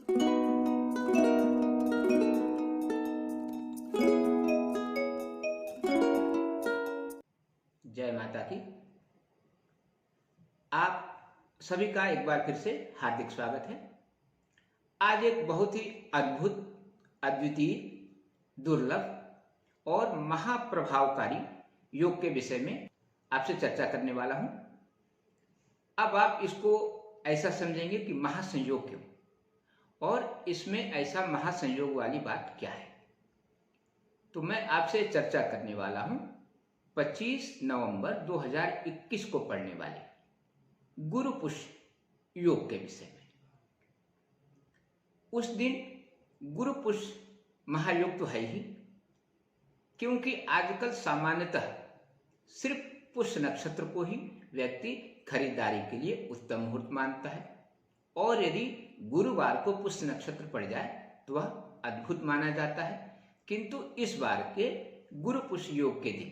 जय माता की। आप सभी का एक बार फिर से हार्दिक स्वागत है। आज एक बहुत ही अद्भुत, अद्वितीय, दुर्लभ और महाप्रभावकारी योग के विषय में आपसे चर्चा करने वाला हूं। अब आप इसको ऐसा समझेंगे कि महासंयोग क्यों, और इसमें ऐसा महासंयोग वाली बात क्या है। तो मैं आपसे चर्चा करने वाला हूं 25 नवंबर 2021 को पढ़ने वाले गुरु पुष्य योग के विषय में। उस दिन गुरु पुष्य महायोग तो है ही, क्योंकि आजकल सामान्यतः सिर्फ पुष्य नक्षत्र को ही व्यक्ति खरीदारी के लिए उत्तम मुहूर्त मानता है, और यदि गुरुवार को पुष्य नक्षत्र पड़ जाए तो वह अद्भुत माना जाता है। किंतु इस बार के गुरु पुष्य योग के दिन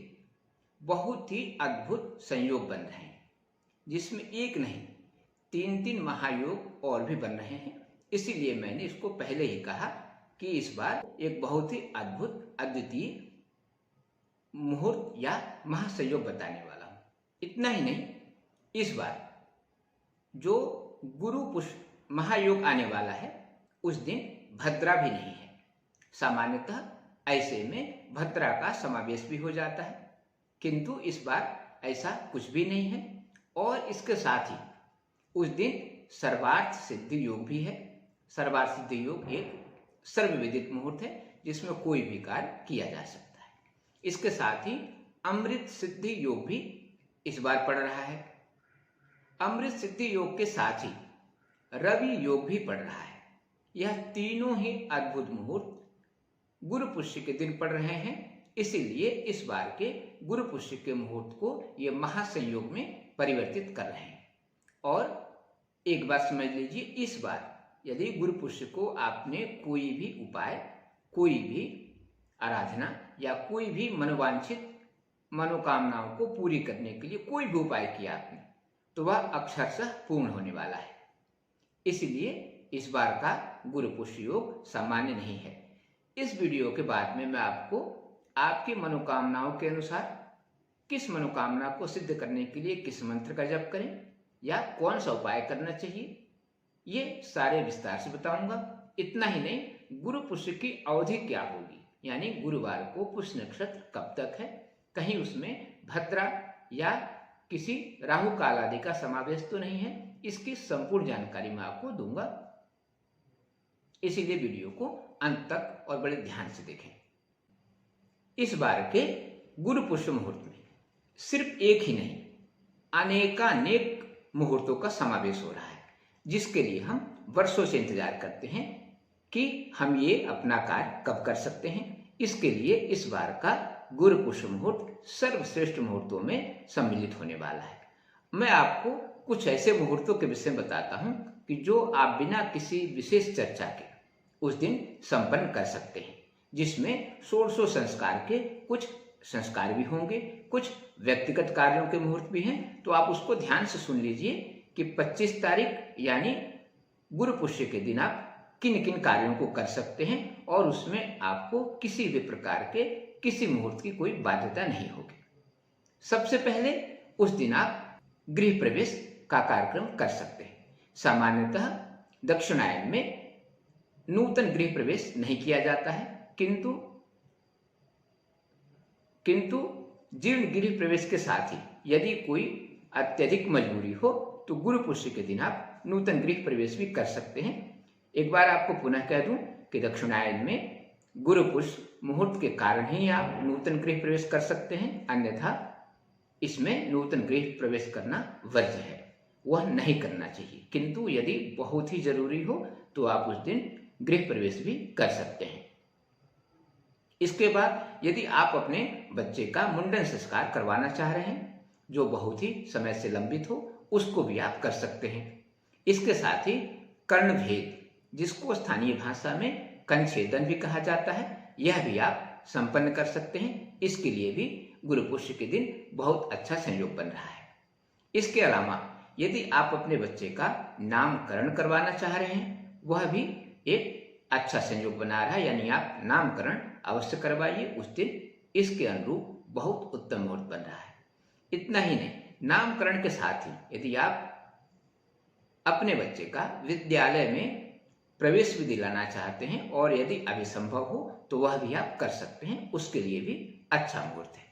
बहुत ही अद्भुत संयोग बन रहे हैं, जिसमें एक नहीं 3 महायोग और भी बन रहे हैं। इसीलिए मैंने इसको पहले ही कहा कि इस बार एक बहुत ही अद्भुत, अद्वितीय मुहूर्त या महासंयोग बताने वाला हूं। इतना ही नहीं, इस बार जो गुरु पुष्य महायोग आने वाला है उस दिन भद्रा भी नहीं है। सामान्यतः ऐसे में भद्रा का समावेश भी हो जाता है, किंतु इस बार ऐसा कुछ भी नहीं है। और इसके साथ ही उस दिन सर्वार्थ सिद्धि योग भी है। सर्वार्थ सिद्धि योग एक सर्वविदित मुहूर्त है जिसमें कोई भी कार्य किया जा सकता है। इसके साथ ही अमृत सिद्धि योग भी इस बार पड़ रहा है। अमृत सिद्धि योग के साथ ही रवि योग भी पड़ रहा है। यह तीनों ही अद्भुत मुहूर्त गुरु पुष्य के दिन पड़ रहे हैं। इसीलिए इस बार के गुरु पुष्य के मुहूर्त को ये महासंयोग में परिवर्तित कर रहे हैं। और एक बात समझ लीजिए, इस बार यदि गुरु पुष्य को आपने कोई भी उपाय, कोई भी आराधना या कोई भी मनोवांछित मनोकामनाओं को पूरी करने के लिए कोई भी उपाय किया आपने, तो वह अक्षरशः पूर्ण होने वाला है। इसलिए इस बार का गुरु पुष्य योग सामान्य नहीं है। इस वीडियो के बाद में मैं आपको आपकी मनोकामनाओं के अनुसार किस मनोकामना को सिद्ध करने के लिए किस मंत्र का जप करें या कौन सा उपाय करना चाहिए, ये सारे विस्तार से बताऊंगा। इतना ही नहीं, गुरु पुष्य की अवधि क्या होगी, यानी गुरुवार को पुष्य नक्षत्र कब तक है, कहीं उसमें भद्रा या किसी राहु काल आदि का समावेश तो नहीं है, इसकी संपूर्ण जानकारी मैं आपको दूंगा। इसीलिए वीडियो को अंत तक और बड़े ध्यान से देखें। इस बार के गुरु पुष्य मुहूर्त में सिर्फ एक ही नहीं, अनेकानेक मुहूर्तों का समावेश हो रहा है, जिसके लिए हम वर्षों से इंतजार करते हैं कि हम ये अपना कार्य कब कर सकते हैं। इसके लिए इस बार का गुरु पुष्य मुहूर्त सर्वश्रेष्ठ मुहूर्तों में सम्मिलित होने वाला है। मैं आपको कुछ ऐसे मुहूर्तों के विषय में बताता हूं कि जो आप बिना किसी विशेष चर्चा के उस दिन संपन्न कर सकते हैं, जिसमें 1600 संस्कार के कुछ संस्कार भी होंगे, कुछ व्यक्तिगत कार्यों के मुहूर्त भी हैं। तो आप उसको ध्यान से सुन लीजिए कि 25 तारीख यानी गुरु पुष्य के दिन आप किन किन कार्यों को कर सकते हैं, और उसमें आपको किसी भी प्रकार के किसी मुहूर्त की कोई बाध्यता नहीं होगी। सबसे पहले उस दिन आप गृह प्रवेश का कार्यक्रम कर सकते हैं। सामान्यतः दक्षिणायन में नूतन गृह प्रवेश नहीं किया जाता है, किंतु जीर्ण गृह प्रवेश के साथ ही यदि कोई अत्यधिक मजबूरी हो तो गुरु पुष्य के दिन आप नूतन गृह प्रवेश भी कर सकते हैं। एक बार आपको पुनः कह दूं कि दक्षिणायन में गुरु पुष्य मुहूर्त के कारण ही आप नूतन गृह प्रवेश कर सकते हैं, अन्यथा इसमें नूतन गृह प्रवेश करना वर्ज्य है, वह नहीं करना चाहिए। किंतु यदि बहुत ही जरूरी हो तो आप उस दिन गृह प्रवेश भी कर सकते हैं। इसके बाद यदि आप अपने बच्चे का मुंडन संस्कार करवाना चाह रहे हैं, जो बहुत ही समय से लंबित हो, उसको भी आप कर सकते हैं। इसके साथ ही कर्णभेद, जिसको स्थानीय भाषा में कंछेदन भी कहा जाता है, यह भी आप संपन्न कर सकते हैं। इसके लिए भी गुरु पुष्य के दिन बहुत अच्छा संयोग बन रहा है। इसके अलावा यदि आप अपने बच्चे का नामकरण करवाना चाह रहे हैं, वह भी एक अच्छा संयोग बना रहा है, यानी आप नामकरण अवश्य करवाइए उस दिन, इसके अनुरूप बहुत उत्तम मुहूर्त बन रहा है। इतना ही नहीं, नामकरण के साथ ही यदि आप अपने बच्चे का विद्यालय में प्रवेश भी दिलाना चाहते हैं और यदि अभी संभव हो तो वह भी आप कर सकते हैं, उसके लिए भी अच्छा मुहूर्त है।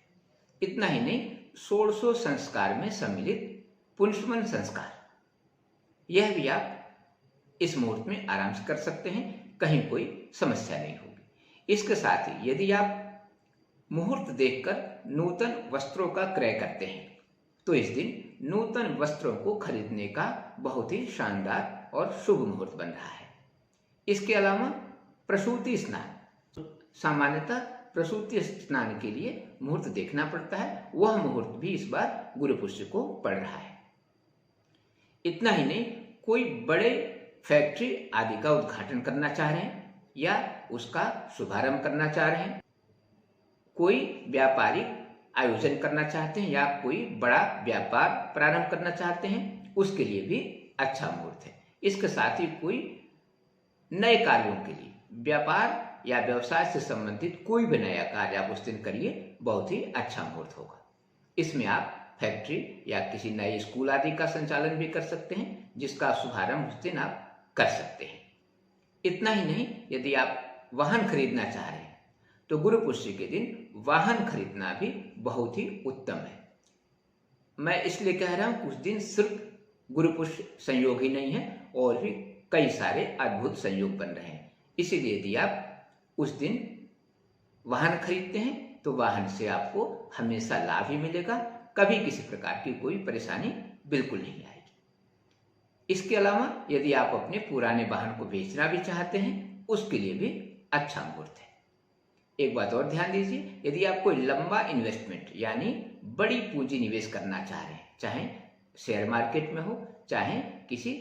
इतना ही नहीं, 1600 संस्कार में सम्मिलित पुंसवन संस्कार, यह भी आप इस मुहूर्त में आराम से कर सकते हैं, कहीं कोई समस्या नहीं होगी। इसके साथ ही यदि आप मुहूर्त देखकर नूतन वस्त्रों का क्रय करते हैं तो इस दिन नूतन वस्त्रों को खरीदने का बहुत ही शानदार और शुभ मुहूर्त बन रहा है। इसके अलावा प्रसूति स्नान, सामान्यतः प्रसूति स्नान के लिए मुहूर्त देखना पड़ता है, वह मुहूर्त भी इस बार गुरु पुष्य को पड़ रहा है। इतना ही नहीं, कोई बड़े फैक्ट्री आदि का उद्घाटन करना चाह रहे हैं या उसका शुभारंभ करना चाह रहे हैं, कोई व्यापारिक आयोजन करना चाहते हैं या कोई बड़ा व्यापार प्रारंभ करना चाहते हैं, उसके लिए भी अच्छा मुहूर्त है। इसके साथ ही कोई नए कार्यों के लिए, व्यापार या व्यवसाय से संबंधित कोई भी नया कार्य आप उस दिन करिए, बहुत ही अच्छा मुहूर्त होगा। इसमें आप फैक्ट्री या किसी नए स्कूल आदि का संचालन भी कर सकते हैं, जिसका शुभारंभ उस दिन आप कर सकते हैं। इतना ही नहीं, यदि आप वाहन खरीदना चाह रहे हैं तो गुरु पुष्य के दिन वाहन खरीदना भी बहुत ही उत्तम है। मैं इसलिए कह रहा हूं, उस दिन सिर्फ गुरु पुष्य संयोग ही नहीं है और भी कई सारे अद्भुत संयोग बन रहे हैं। इसीलिए यदि आप उस दिन वाहन खरीदते हैं तो वाहन से आपको हमेशा लाभ ही मिलेगा, कभी किसी प्रकार की कोई परेशानी बिल्कुल नहीं आएगी। इसके अलावा यदि आप अपने पुराने वाहन को बेचना भी चाहते हैं, उसके लिए भी अच्छा मुहूर्त है। एक बात और ध्यान दीजिए, यदि आप कोई लंबा इन्वेस्टमेंट यानी बड़ी पूंजी निवेश करना चाह रहे हैं, चाहे शेयर मार्केट में हो, चाहे किसी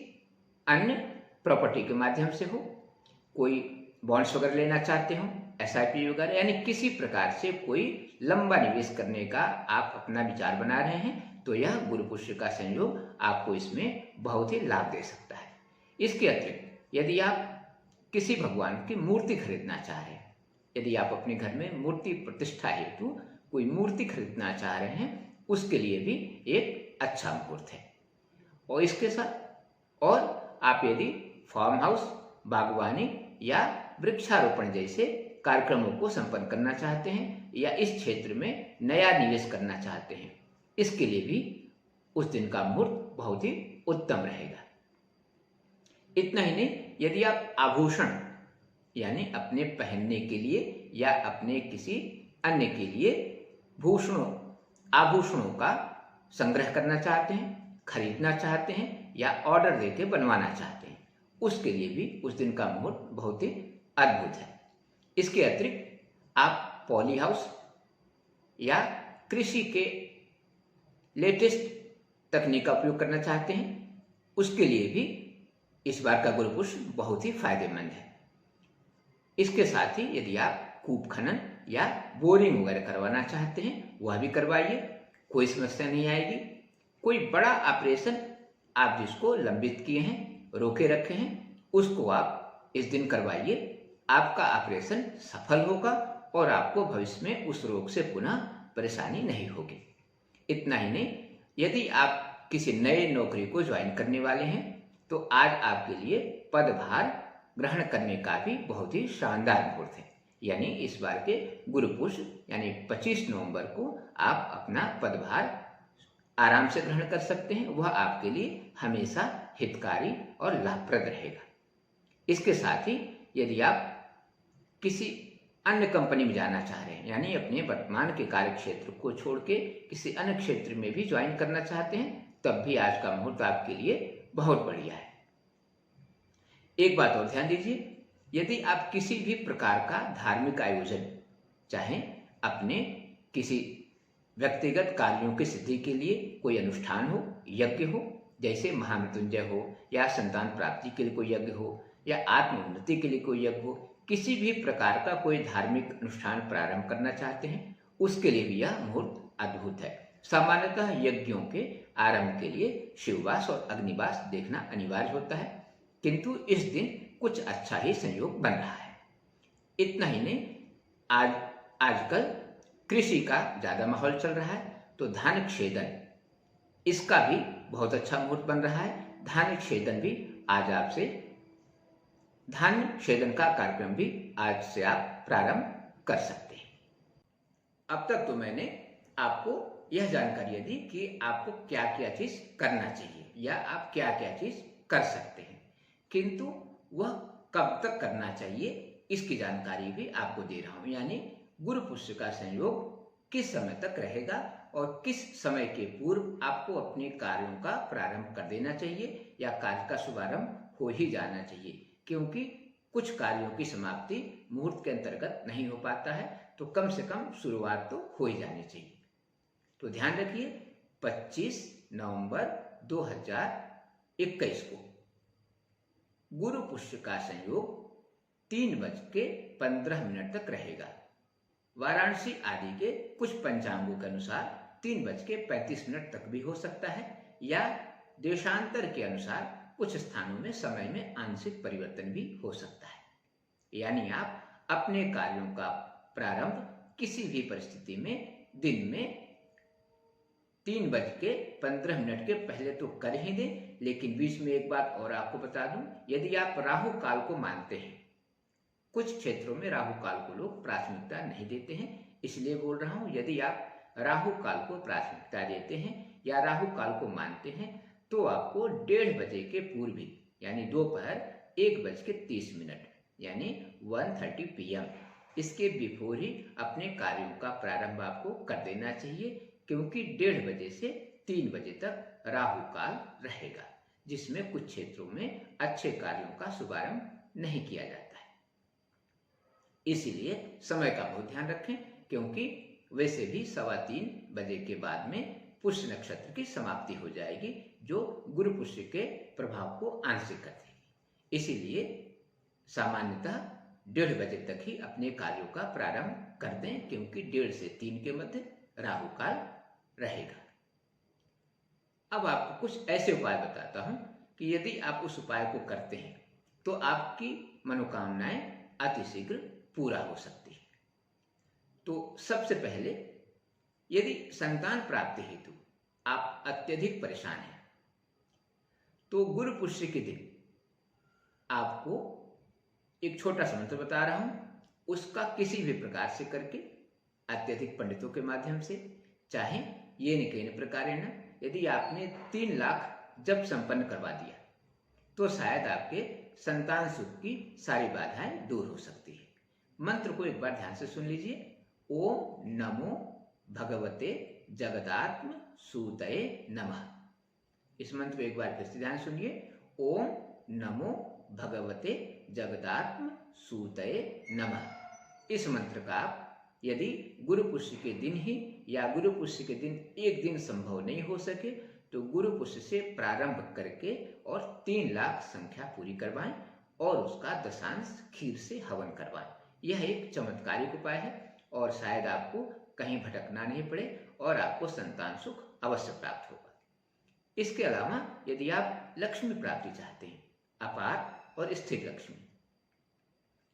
अन्य प्रॉपर्टी के माध्यम से हो, कोई बॉन्ड्स वगैरह लेना चाहते हो, SIP वगैरह, यानी किसी प्रकार से कोई लंबा निवेश करने का आप अपना विचार बना रहे हैं, तो यह गुरु पुष्य का संयोग आपको इसमें बहुत ही लाभ दे सकता है। इसके अतिरिक्त यदि आप किसी भगवान की मूर्ति खरीदना चाह रहे हैं, यदि आप अपने घर में मूर्ति प्रतिष्ठा हेतु कोई मूर्ति खरीदना चाह रहे हैं, उसके लिए भी एक अच्छा मुहूर्त है। और इसके साथ और आप यदि फार्म हाउस, बागवानी या वृक्षारोपण जैसे कार्यक्रमों को संपन्न करना चाहते हैं या इस क्षेत्र में नया निवेश करना चाहते हैं, इसके लिए भी उस दिन का मुहूर्त बहुत ही उत्तम रहेगा। इतना ही नहीं, यदि आप आभूषण यानी अपने पहनने के लिए या अपने किसी अन्य के लिए आभूषणों का संग्रह करना चाहते हैं, खरीदना चाहते हैं या ऑर्डर देके बनवाना चाहते हैं, उसके लिए भी उस दिन का मुहूर्त बहुत ही अद्भुत है। इसके अतिरिक्त आप पॉली हाउस या कृषि के लेटेस्ट तकनीक का उपयोग करना चाहते हैं, उसके लिए भी इस बार का गुरु पुष्य बहुत ही फायदेमंद है। इसके साथ ही यदि आप कूप खनन या बोरिंग वगैरह करवाना चाहते हैं, वह भी करवाइए, कोई समस्या नहीं आएगी। कोई बड़ा ऑपरेशन आप जिसको लंबित किए हैं, रोके रखे हैं, उसको आप इस दिन करवाइए, आपका ऑपरेशन सफल होगा और आपको भविष्य में उस रोग से पुनः परेशानी नहीं होगी। इतना ही नहीं, यदि आप किसी नए नौकरी को ज्वाइन करने वाले हैं तो आज आपके लिए पदभार ग्रहण करने का भी बहुत ही शानदार मुहूर्त है। यानी इस बार के गुरु पुष्य यानी 25 नवंबर को आप अपना पदभार आराम से ग्रहण कर सकते हैं, वह आपके लिए हमेशा हितकारी और लाभप्रद रहेगा। इसके साथ ही यदि आप किसी अन्य कंपनी में जाना चाह रहे हैं, यानी अपने वर्तमान के कार्य क्षेत्र को छोड़ के किसी अन्य क्षेत्र में भी ज्वाइन करना चाहते हैं, तब भी आज का मुहूर्त आपके लिए बहुत बढ़िया है। एक बात और ध्यान दीजिए, यदि आप किसी भी प्रकार का धार्मिक आयोजन, चाहे अपने किसी व्यक्तिगत कार्यों की सिद्धि के लिए कोई अनुष्ठान हो, यज्ञ हो, जैसे महामृत्युंजय हो या संतान प्राप्ति के लिए कोई यज्ञ हो या आत्मोन्नति के लिए कोई यज्ञ हो, किसी भी प्रकार का कोई धार्मिक अनुष्ठान प्रारंभ करना चाहते हैं, उसके लिए भी यह मुहूर्त अद्भुत है। सामान्यतः यज्ञों के आरंभ के लिए शिववास और अग्निवास देखना अनिवार्य होता है, किंतु इस दिन कुछ अच्छा ही संयोग बन रहा है। इतना ही नहीं, आजकल कृषि का ज़्यादा माहौल चल रहा है, तो धान छेदन इसका भी बहुत अच्छा मुहूर्त बन रहा है। धान छेदन भी आज आपसे धान छेदन का कार्यक्रम भी आज से आप प्रारंभ कर सकते हैं। अब तक तो मैंने आपको यह जानकारी दी कि आपको क्या क्या चीज करना चाहिए या आप क्या क्या चीज कर सकते हैं, किंतु वह कब तक करना चाहिए इसकी जानकारी भी आपको दे रहा हूं। यानी गुरु पुष्य का संयोग किस समय तक रहेगा और किस समय के पूर्व आपको अपने कार्यों का प्रारंभ कर देना चाहिए या कार्य का शुभारंभ हो ही जाना चाहिए, क्योंकि कुछ कार्यों की समाप्ति मुहूर्त के अंतर्गत नहीं हो पाता है, तो कम से कम शुरुआत तो हो ही जानी चाहिए। तो ध्यान रखिए, 25 नवंबर 2021 को गुरु पुष्य का संयोग 3:15 तक रहेगा। वाराणसी आदि के कुछ पंचांगों के अनुसार 3:35 तक भी हो सकता है, या देशांतर के अनुसार कुछ स्थानों में समय में आंशिक परिवर्तन भी हो सकता है। यानी आप अपने कार्यों का प्रारंभ किसी भी परिस्थिति में दिन में 3:15 के पहले तो कर ही दें। लेकिन बीच में एक बात और आपको बता दूं, यदि आप राहु काल को मानते हैं, कुछ क्षेत्रों में राहु काल को लोग प्राथमिकता नहीं देते हैं, इसलिए बोल रहा हूं, यदि आप राहु काल को प्राथमिकता देते हैं या राहु काल को मानते हैं, तो आपको 1:30 बजे के पूर्व ही, यानी दोपहर 1:30 यानी 1:30 PM, इसके बिफोर ही अपने कार्यों का प्रारंभ आपको कर देना चाहिए, क्योंकि 1:30 बजे से 3 बजे तक राहु काल रहेगा, जिसमें कुछ क्षेत्रों में अच्छे कार्यों का शुभारंभ नहीं किया जाता है। इसीलिए समय का बहुत ध्यान रखें, क्योंकि वैसे भी 3:15 बजे के बाद में पुष्य नक्षत्र की समाप्ति हो जाएगी, जो गुरु पुष्य के प्रभाव को आंशिक कर देगी। इसीलिए सामान्यतः 1:30 बजे तक ही अपने कार्यों का प्रारंभ कर दें, क्योंकि 1:30 से 3 के मध्य राहु काल रहेगा। अब आपको कुछ ऐसे उपाय बताता हूं कि यदि आप उस उपाय को करते हैं तो आपकी मनोकामनाएं अतिशीघ्र पूरा हो सकती है। तो सबसे पहले, यदि संतान प्राप्ति हेतु आप अत्यधिक परेशान हैं, तो गुरु पुष्य के दिन आपको एक छोटा सा मंत्र बता रहा हूं, उसका किसी भी प्रकार से करके, अत्यधिक पंडितों के माध्यम से, चाहे ये निकेन प्रकारेण, यदि आपने 3 लाख जब संपन्न करवा दिया तो शायद आपके संतान सुख की सारी बाधाएं दूर हो सकती है। मंत्र को एक बार ध्यान से सुन लीजिए। ओम नमो भगवते जगदात्म सूतये नमः। इस मंत्र को एक बार फिर से ध्यान सुनिए। ओम नमो भगवते जगदात्म सूतये नमः। इस मंत्र का आप यदि गुरु पुष्य के दिन ही या गुरु पुष्य के दिन एक दिन संभव नहीं हो सके, तो गुरु पुष्य से प्रारंभ करके और 3 लाख संख्या पूरी करवाएं और उसका दशांश खीर से हवन करवाएं। यह एक चमत्कारिक उपाय है और शायद आपको कहीं भटकना नहीं पड़े और आपको संतान सुख अवश्य प्राप्त होगा। इसके अलावा यदि आप लक्ष्मी प्राप्ति चाहते हैं, अपार और स्थिर लक्ष्मी,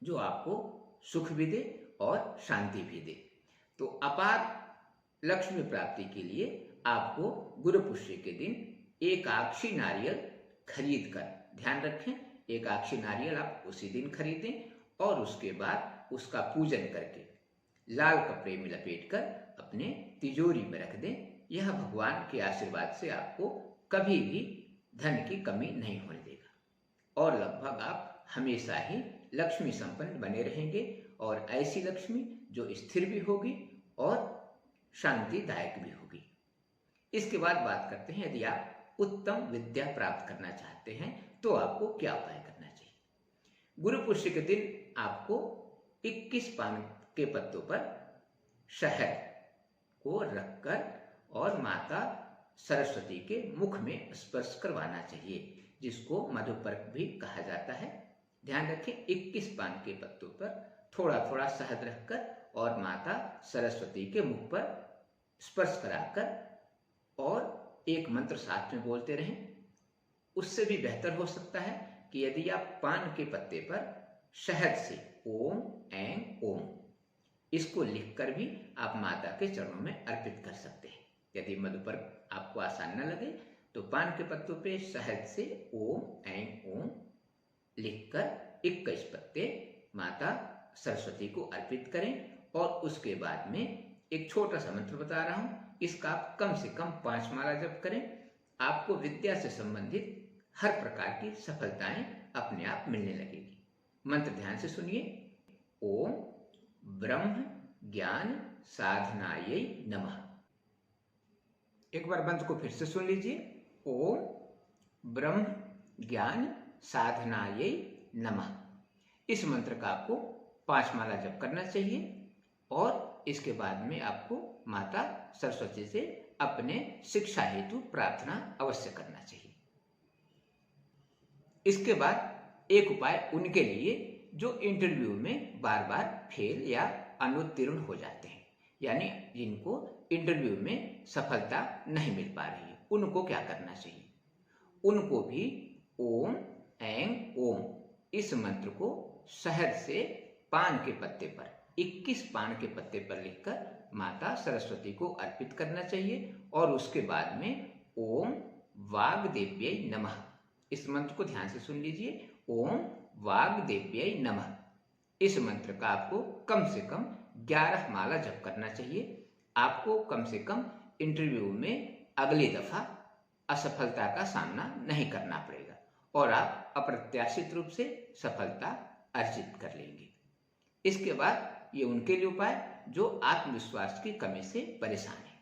जो आपको सुख भी दे और शांति भी दे, तो अपार लक्ष्मी प्राप्ति के लिए आपको गुरु पुष्य के दिन एकाक्षी नारियल खरीद कर, ध्यान रखें, एकाक्षी नारियल आप उसी दिन खरीदें और उसके बाद उसका पूजन करके लाल कपड़े में लपेटकर अपने तिजोरी में रख दें। यह भगवान के आशीर्वाद से आपको कभी भी धन की कमी नहीं होने देगा और लगभग आप हमेशा ही लक्ष्मी संपन्न बने रहेंगे, और ऐसी लक्ष्मी जो स्थिर भी होगी और शांतिदायक भी होगी। इसके बाद बात करते हैं, यदि आप उत्तम विद्या प्राप्त करना चाहते हैं तो आपको क्या उपाय करना चाहिए। गुरु पुष्य के दिन आपको 21 पान के पत्तों पर शहद को रखकर और माता सरस्वती के मुख में स्पर्श करवाना चाहिए, जिसको मधुपर्क भी कहा जाता है। ध्यान रखें, 21 पान के पत्तों पर थोड़ा थोड़ा शहद रखकर और माता सरस्वती के मुख पर स्पर्श कराकर और एक मंत्र साथ में बोलते रहें। उससे भी बेहतर हो सकता है कि यदि आप पान के पत्ते पर शहद से ओम ऐं ओम इसको लिखकर भी आप माता के चरणों में अर्पित कर सकते हैं। यदि मधुपर आपको आसान न लगे तो पान के पत्तों पे शहद से ओम ऐं ओम लिखकर 21 पत्ते माता सरस्वती को अर्पित करें और उसके बाद में एक छोटा सा मंत्र बता रहा हूं, इसका आप कम से कम 5 माला जप करें। आपको विद्या से संबंधित हर प्रकार की सफलताएं अपने आप मिलने लगेगी। मंत्र ध्यान से सुनिए। ओम ब्रह्म ज्ञान साधनायै नमः। एक बार मंत्र को फिर से सुन लीजिए। ओम ब्रह्म ज्ञान साधनायै नमः। इस मंत्र का आपको 5 माला जप करना चाहिए और इसके बाद में आपको माता सरस्वती से अपने शिक्षा हेतु प्रार्थना अवश्य करना चाहिए। इसके बाद एक उपाय उनके लिए जो इंटरव्यू में बार बार फेल या अनुत्तीर्ण हो जाते हैं, यानी जिनको इंटरव्यू में सफलता नहीं मिल पा रही है, उनको क्या करना चाहिए? उनको भी ओम ऐं ओम इस मंत्र को शहद से पान के पत्ते पर 21 पान के पत्ते पर लिखकर माता सरस्वती को अर्पित करना चाहिए और उसके बाद में ओम वाग्देव्यै नमः इस मंत्र को ध्यान से सुन लीजिए। ओम वाग्देव्यै नमः इस मंत्र का आपको कम से कम 11 माला जप करना चाहिए। आपको कम से कम इंटरव्यू में अगली दफा असफलता का सामना नहीं करना पड़ेगा और आप अप्रत्याशित रूप से सफलता अर्जित कर लेंगे। इसके बाद ये उनके लिए उपाय जो आत्मविश्वास की कमी से परेशान है।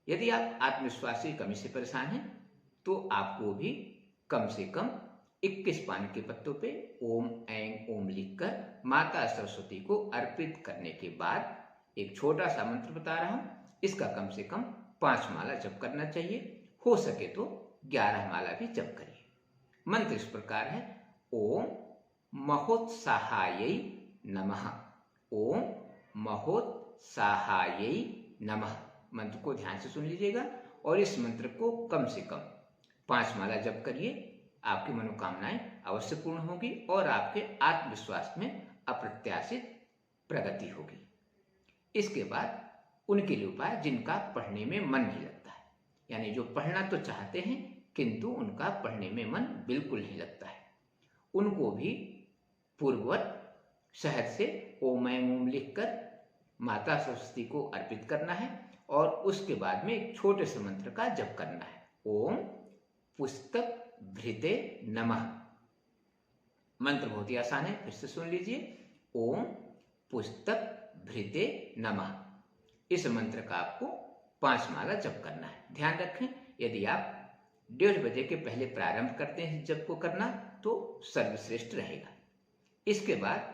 यदि आप आत्मविश्वास की कमी से परेशान हैं तो आपको भी कम से कम 21 पान के पत्तों पे ओम ऐं ओम लिखकर माता सरस्वती को अर्पित करने के बाद एक छोटा सा मंत्र बता रहा हूं, इसका कम से कम 5 माला जप करना चाहिए। हो सके तो 11 माला भी जप करिए। मंत्र इस प्रकार है। ओम महोत्साहायै नमः। ओम महोत्साहायै नमः मंत्र को ध्यान से सुन लीजिएगा और इस मंत्र को कम से कम 5 माला जप करिए। आपकी मनोकामनाएं अवश्य पूर्ण होगी और आपके आत्मविश्वास में अप्रत्याशित प्रगति होगी। इसके बाद उनके लिए उपाय जिनका पढ़ने में मन नहीं लगता है, यानी जो पढ़ना तो चाहते हैं किंतु उनका पढ़ने में मन बिल्कुल नहीं लगता है, उनको भी पूर्ववत शहद से ओम ऐं ओम लिखकर माता सरस्वती को अर्पित करना है और उसके बाद में एक छोटे से मंत्र का जप करना है। ओम पुस्तक भृते नमः मंत्र बहुत ही आसान है, फिर से सुन लीजिए। ओम पुस्तक भृते नमः इस मंत्र का आपको 5 माला जप करना है। ध्यान रखें, यदि आप 1:30 बजे के पहले प्रारंभ करते हैं जप को करना तो सर्वश्रेष्ठ रहेगा। इसके बाद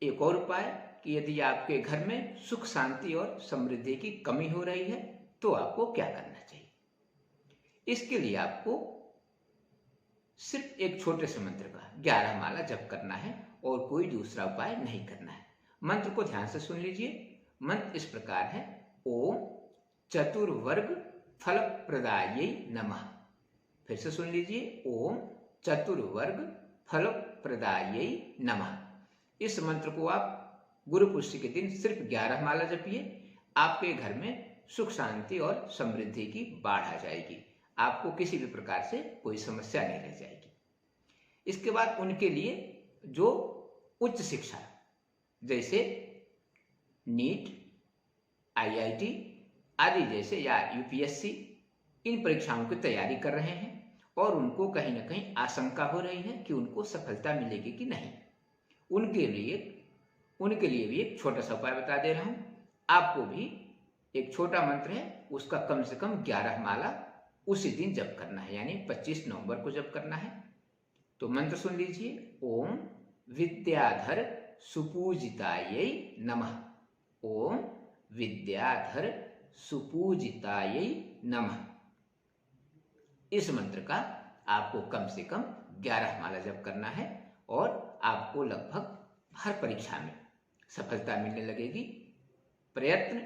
एक और उपाय कि यदि आपके घर में सुख शांति और समृद्धि की कमी हो रही है तो आपको क्या करना चाहिए। इसके लिए आपको सिर्फ एक छोटे से मंत्र का 11 माला जप करना है और कोई दूसरा उपाय नहीं करना है। मंत्र को ध्यान से सुन लीजिए। मंत्र इस प्रकार है। ओम चतुर्वर्ग फल प्रदायै नमः। फिर से सुन लीजिए। ओम चतुर्वर्ग फल प्रदायै नमः। इस मंत्र को आप गुरु पुष्टि के दिन सिर्फ 11 माला जपिए। आपके घर में सुख शांति और समृद्धि की बाढ़ आ जाएगी। आपको किसी भी प्रकार से कोई समस्या नहीं रह जाएगी। इसके बाद उनके लिए जो उच्च शिक्षा जैसे नीट, IIT आदि जैसे या UPSC इन परीक्षाओं की तैयारी कर रहे हैं और उनको कहीं ना कहीं आशंका हो रही है कि उनको सफलता मिलेगी कि नहीं, उनके लिए भी एक छोटा सा उपाय बता दे रहा हूं। आपको भी एक छोटा मंत्र है, उसका कम से कम 11 माला उसी दिन जप करना है, यानी 25 नवंबर को जप करना है। तो मंत्र सुन लीजिए। ओम विद्याधर सुपूजितायै नमः। ओम विद्याधर सुपूजितायै नमः इस मंत्र का आपको कम से कम 11 माला जप करना है और आपको लगभग हर परीक्षा में सफलता मिलने लगेगी। प्रयत्न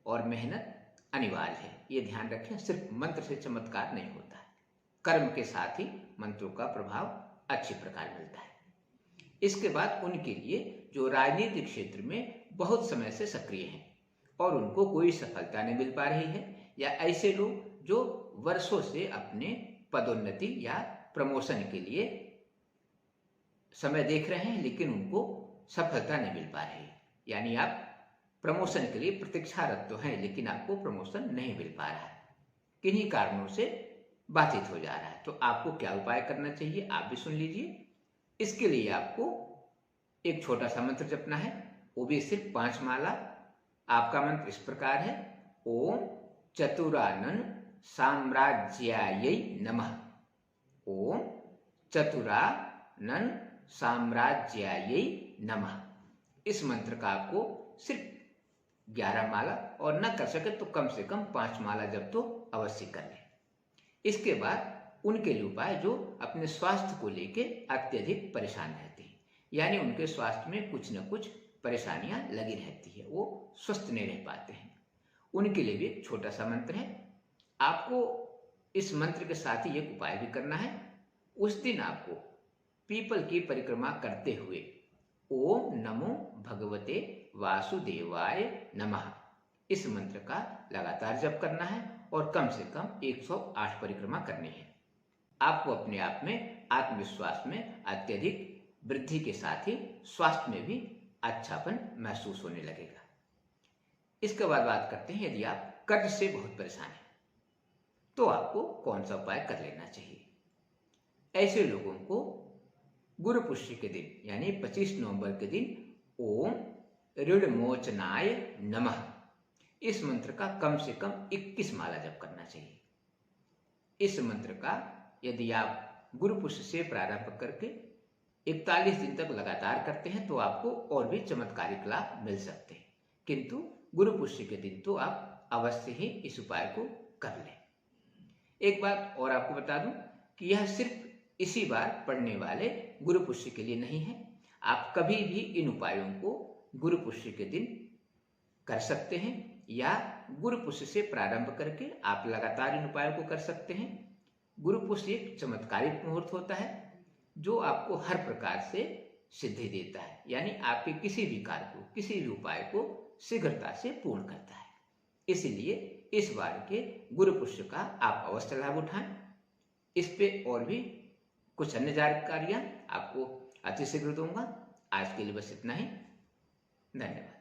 और मेहनत अनिवार्य है, ये ध्यान रखें। सिर्फ मंत्र से चमत्कार नहीं होता है, कर्म के साथ ही मंत्रों का प्रभाव अच्छी प्रकार मिलता है। इसके बाद उनके लिए जो राजनीतिक क्षेत्र में बहुत समय से सक्रिय हैं और उनको कोई सफलता नहीं मिल पा रही है, या ऐसे लोग जो वर्षों से अपने पदोन्नति या प्रमोशन के लिए समय देख रहे हैं लेकिन उनको सफलता नहीं मिल पा रही है, यानी आप प्रमोशन के लिए प्रतीक्षारत तो हैं लेकिन आपको प्रमोशन नहीं मिल पा रहा है, किन्हीं कारणों से बाधित हो जा रहा है। तो आपको क्या उपाय करना चाहिए आप भी सुन लीजिए। इसके लिए आपको एक छोटा सा मंत्र जपना है, वो भी सिर्फ 5 माला। आपका मंत्र इस प्रकार है, ओम चतुरानन साम्राज्यायै नमः। ओम चतुरानन साम्राज्यायै नमः। इस मंत्र का आपको सिर्फ 11 माला, और न कर सके तो कम से कम 5 माला जब तो अवश्य कर लें। इसके बाद उनके लिए उपाय जो अपने स्वास्थ्य को लेके अत्यधिक परेशान रहते हैं, यानी उनके स्वास्थ्य में कुछ न कुछ परेशानियां लगी रहती है, वो स्वस्थ नहीं रह पाते हैं, उनके लिए भी एक छोटा सा मंत्र है। आपको इस मंत्र के साथ ही एक उपाय भी करना है। उस दिन आपको पीपल की परिक्रमा करते हुए ओम नमो भगवते वासुदेवाय नमः इस मंत्र का लगातार जप करना है और कम से कम 108 परिक्रमा करनी है। आपको अपने आप में आत्मविश्वास में अत्यधिक वृद्धि के साथ ही स्वास्थ्य में भी अच्छापन महसूस होने लगेगा। इसके बाद बात करते हैं, यदि आप कर्ज से बहुत परेशान हैं तो आपको कौन सा उपाय कर लेना चाहिए। ऐसे लोगों को गुरु पुष्य के दिन यानी 25 नवंबर के दिन ओम ऋण मोचनाय नमः इस मंत्र का कम से कम 21 माला जप करना चाहिए। इस मंत्र का यदि आप गुरु पुष्य से प्रारंभ करके 41 दिन तक लगातार करते हैं तो आपको और भी चमत्कारिक लाभ मिल सकते हैं, किंतु गुरु पुष्य के दिन तो आप अवश्य ही इस उपाय को कर लें। एक बात और आपको बता दूं कि यह सिर्फ इसी बार पढ़ने वाले गुरु पुष्य के लिए नहीं है। आप कभी भी इन उपायों को गुरु पुष्य के दिन कर सकते हैं या गुरु पुष्य से प्रारंभ करके आप लगातार इन उपायों को कर सकते हैं। गुरु पुष्य एक चमत्कारिक मुहूर्त होता है जो आपको हर प्रकार से सिद्धि देता है, यानी आपके किसी भी कार्य को, किसी भी उपाय को शीघ्रता से पूर्ण करता है। इसलिए इस बार के गुरु पुष्य का आप अवश्य लाभ उठाएं। इस पे और भी कुछ अन्य जानकारियां आपको अति शीघ्र दूंगा। आज के लिए बस इतना ही। धन्यवाद।